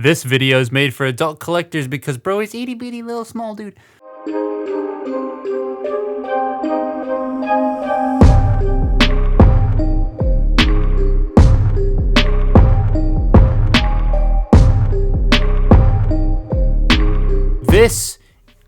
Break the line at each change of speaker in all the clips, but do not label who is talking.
This video is made for adult collectors because bro, he's itty bitty little small dude. This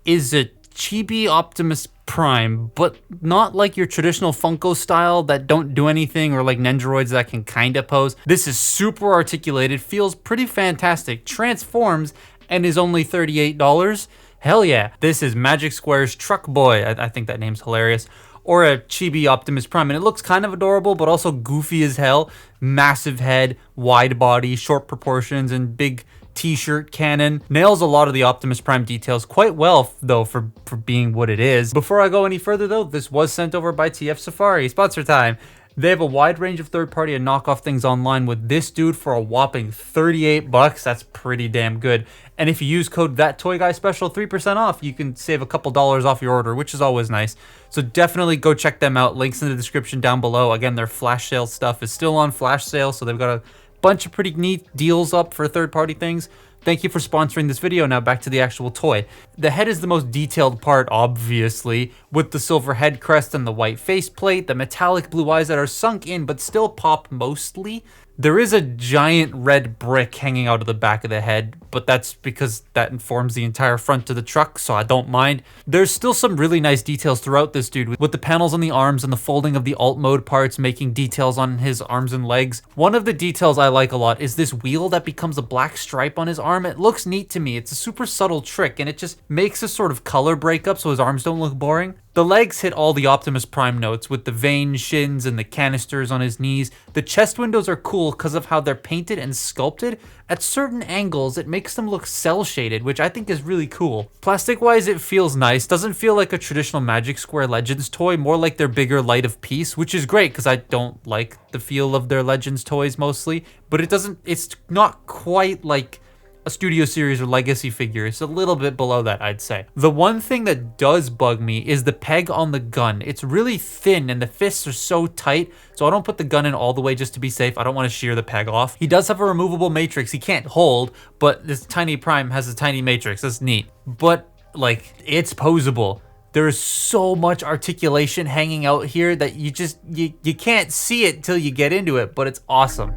is a chibi Optimus Prime, but not like your traditional Funko style that don't do anything, or like Nendoroids that can kinda pose. This is super articulated, feels pretty fantastic, transforms, and is only $38. Hell yeah. This is Magic Square's Truck Boy. I think that name's hilarious. Or a chibi Optimus Prime, and it looks kind of adorable, but also goofy as hell. Massive head, wide body, short proportions, and big t-shirt cannon. Nails a lot of the Optimus Prime details quite well though for being what it is. Before I go any further though, this was sent over by TF Safari, sponsor time. They have a wide range of third-party and knockoff things online with this dude for a whopping 38 bucks. That's pretty damn good. And if you use code THATTOYGUYSPECIAL 3% off, you can save a couple dollars off your order, which is always nice. So definitely go check them out. Links in the description down below. Again, their flash sale stuff is still on flash sale, so they've got a bunch of pretty neat deals up for third-party things. Thank you for sponsoring this video. Now back to the actual toy. The head is the most detailed part, obviously, with the silver head crest and the white faceplate, the metallic blue eyes that are sunk in but still pop mostly. There is a giant red brick hanging out of the back of the head, but that's because that informs the entire front of the truck, so I don't mind. There's still some really nice details throughout this dude, with the panels on the arms and the folding of the alt mode parts making details on his arms and legs. One of the details I like a lot is this wheel that becomes a black stripe on his arm. It looks neat to me. It's a super subtle trick, and it just makes a sort of color breakup so his arms don't look boring. The legs hit all the Optimus Prime notes with the veins, shins, and the canisters on his knees. The chest windows are cool because of how they're painted and sculpted. At certain angles, it makes them look cel-shaded, which I think is really cool. Plastic-wise, it feels nice. Doesn't feel like a traditional Magic Square Legends toy, more like their bigger Light of Peace, which is great because I don't like the feel of their Legends toys mostly. But it's not quite like a Studio Series or Legacy figure. It's a little bit below that, I'd say. The one thing that does bug me is the peg on the gun. It's really thin and the fists are so tight, so I don't put the gun in all the way just to be safe. I don't want to shear the peg off. He does have a removable matrix he can't hold, but this tiny Prime has a tiny matrix. That's neat. But, like, it's poseable. There's so much articulation hanging out here that you can't see it till you get into it, but it's awesome.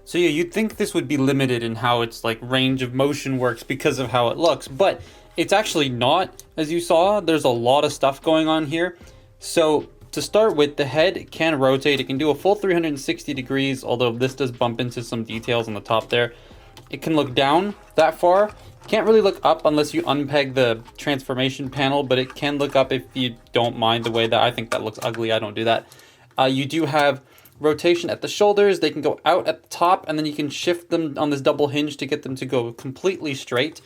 So yeah, you'd think this would be limited in how its like range of motion works because of how it looks, but it's actually not. As you saw, there's a lot of stuff going on here. So to start with, the head can rotate. It can do a full 360 degrees, although this does bump into some details on the top there. It can look down that far. Can't really look up unless you unpeg the transformation panel, but it can look up if you don't mind the way that I think that looks ugly. I don't do that. You do have rotation at the shoulders. They can go out at the top, and then you can shift them on this double hinge to get them to go completely straight.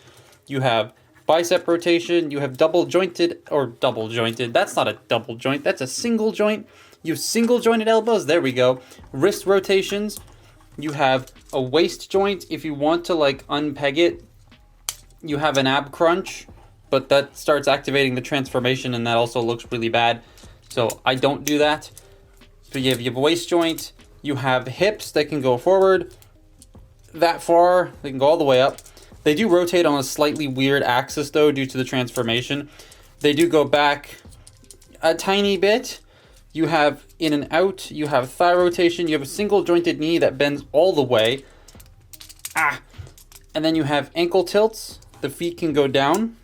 You have bicep rotation. You have double jointed. That's not a double joint. That's a single joint. You have single jointed elbows. There we go. Wrist rotations. You have a waist joint. If you want to like unpeg it, you have an ab crunch, but that starts activating the transformation, and that also looks really bad. So I don't do that. So you have a waist joint, you have hips that can go forward that far, they can go all the way up. They do rotate on a slightly weird axis though due to the transformation. They do go back a tiny bit. You have in and out, you have thigh rotation, you have a single jointed knee that bends all the way. And then you have ankle tilts, the feet can go down,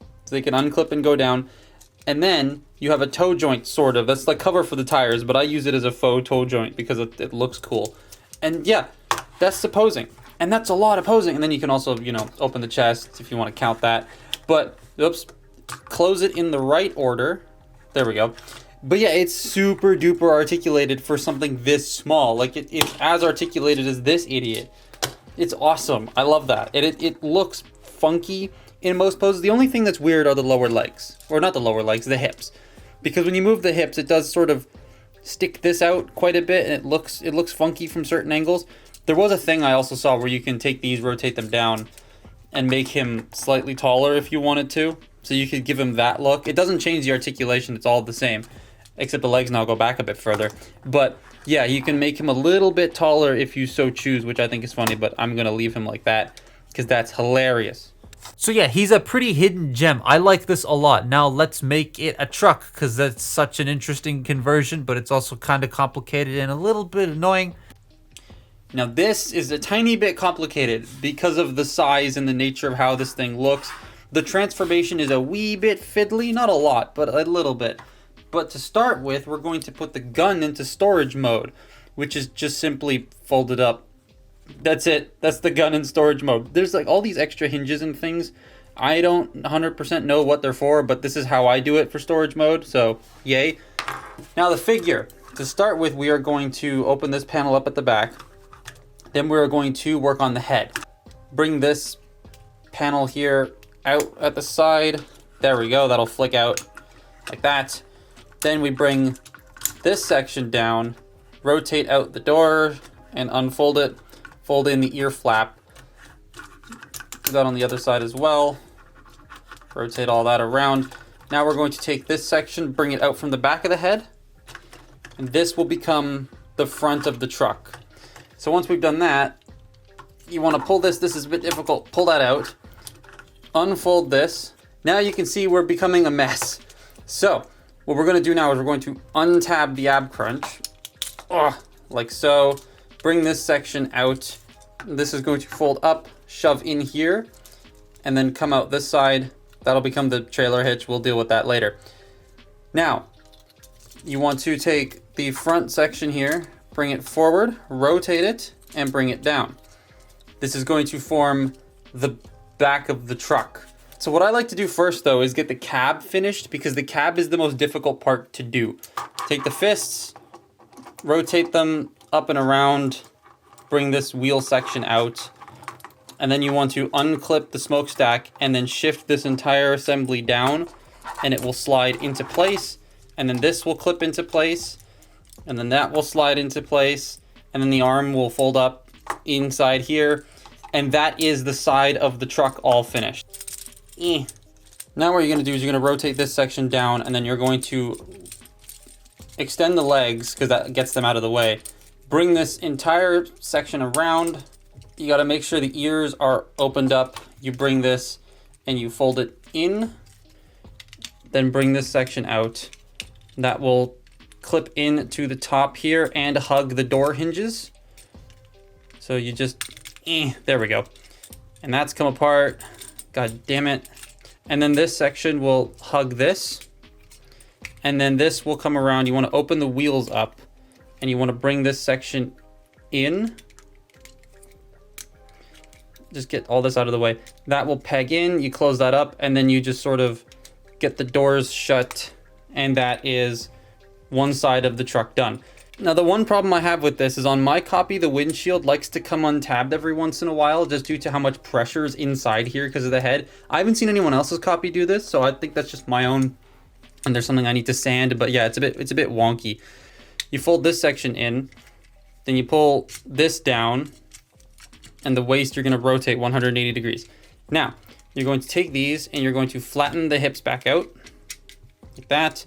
so they can unclip and go down. And then you have a toe joint, sort of. That's like cover for the tires, but I use it as a faux toe joint because it looks cool. And yeah, that's the posing. And that's a lot of posing. And then you can also, you know, open the chest if you want to count that. But, oops, close it in the right order. There we go. But yeah, it's super duper articulated for something this small. Like, it's as articulated as this idiot. It's awesome. I love that. It looks funky in most poses. The only thing that's weird are the lower legs. Or not the lower legs, the hips. because when you move the hips, it does sort of stick this out quite a bit, and it looks funky from certain angles. There was a thing I also saw where you can take these, rotate them down, and make him slightly taller if you wanted to. So you could give him that look. It doesn't change the articulation, it's all the same, except the legs now go back a bit further. But yeah, you can make him a little bit taller if you so choose, which I think is funny, but I'm gonna leave him like that because that's hilarious. So yeah, he's a pretty hidden gem. I like this a lot. Now let's make it a truck, because that's such an interesting conversion, but it's also kind of complicated and a little bit annoying. Now this is a tiny bit complicated because of the size and the nature of how this thing looks. The transformation is a wee bit fiddly, not a lot, but a little bit. But to start with, we're going to put the gun into storage mode, which is just simply folded up. That's it. That's the gun in storage mode. There's like all these extra hinges and things. I don't 100% know what they're for, but this is how I do it for storage mode, so yay. Now the figure. To start with, we are going to open this panel up at the back. Then we're going to work on the head. Bring this panel here out at the side. There we go, that'll flick out like that. Then we bring this section down, rotate out the door and unfold it, fold in the ear flap. Do that on the other side as well. Rotate all that around. Now we're going to take this section, bring it out from the back of the head, and this will become the front of the truck. So once we've done that, you want to pull this is a bit difficult, pull that out, unfold this. Now you can see we're becoming a mess. So what we're going to do now is we're going to untab the ab crunch, like so, bring this section out. This is going to fold up, shove in here, and then come out this side. That'll become the trailer hitch. We'll deal with that later. Now, you want to take the front section here, bring it forward, rotate it, and bring it down. This is going to form the back of the truck. So what I like to do first though is get the cab finished, because the cab is the most difficult part to do. Take the fists, rotate them up and around, bring this wheel section out, and then you want to unclip the smokestack and then shift this entire assembly down, and it will slide into place, and then this will clip into place, and then that will slide into place, and then the arm will fold up inside here, and that is the side of the truck all finished. Now what you're going to do is you're going to rotate this section down, and then you're going to extend the legs, because that gets them out of the way. Bring this entire section around. You got to make sure the ears are opened up. You bring this and you fold it in, then bring this section out. That will clip in to the top here and hug the door hinges. So you just, there we go. And that's come apart. God damn it. And then this section will hug this. And then this will come around. You want to open the wheels up and you want to bring this section in. Just get all this out of the way. That will peg in, you close that up, and then you just sort of get the doors shut, and that is one side of the truck done. Now the one problem I have with this is on my copy, the windshield likes to come untabbed every once in a while just due to how much pressure is inside here because of the head. I haven't seen anyone else's copy do this, so I think that's just my own, and there's something I need to sand, but yeah, it's a bit wonky. You fold this section in, then you pull this down, and the waist you're going to rotate 180 degrees. Now, you're going to take these and you're going to flatten the hips back out, like that.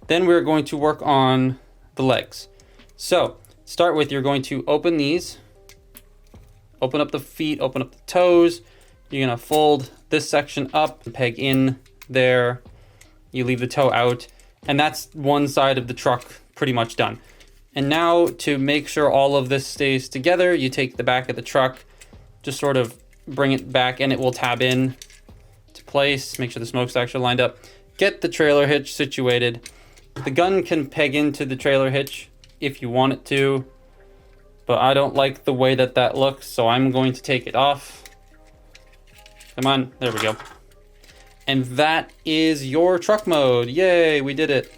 Then we're going to work on the legs. So, start with, you're going to open these, open up the feet, open up the toes. You're going to fold this section up, peg in there. You leave the toe out, and that's one side of the truck pretty much done. And now, to make sure all of this stays together, you take the back of the truck, just sort of bring it back, and it will tab in to place. Make sure the smokestacks are lined up. Get the trailer hitch situated. The gun can peg into the trailer hitch if you want it to, but I don't like the way that that looks, so I'm going to take it off. Come on, there we go. And that is your truck mode. Yay, we did it.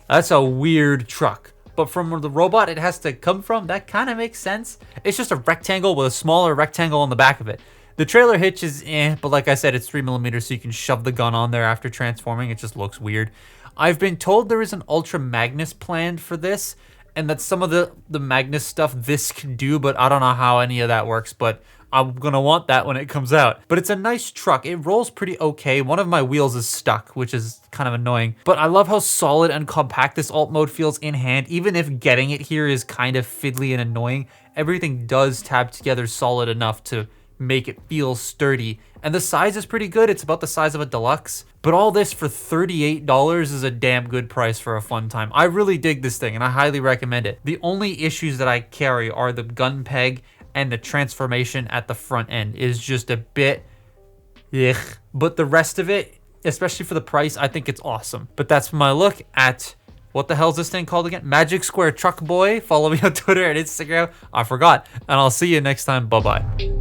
That's a weird truck. But from where the robot it has to come from, that kind of makes sense. It's just a rectangle with a smaller rectangle on the back of it. The trailer hitch is but like I said, it's 3mm, so you can shove the gun on there after transforming. It just looks weird. I've been told there is an Ultra Magnus planned for this, and that some of the Magnus stuff this can do, but I don't know how any of that works, but I'm gonna want that when it comes out. But it's a nice truck. It rolls pretty okay. One of my wheels is stuck, which is kind of annoying. But I love how solid and compact this alt mode feels in hand. Even if getting it here is kind of fiddly and annoying, everything does tab together solid enough to make it feel sturdy. And the size is pretty good. It's about the size of a deluxe. But all this for $38 is a damn good price for a fun time. I really dig this thing and I highly recommend it. The only issues that I carry are the gun peg and the transformation at the front end is just a bit ugh. But the rest of it, especially for the price, I think it's awesome. But that's my look at, what the hell is this thing called again? Magic Square Truck Boy. Follow me on Twitter and Instagram. I forgot. And I'll see you next time. Bye-bye.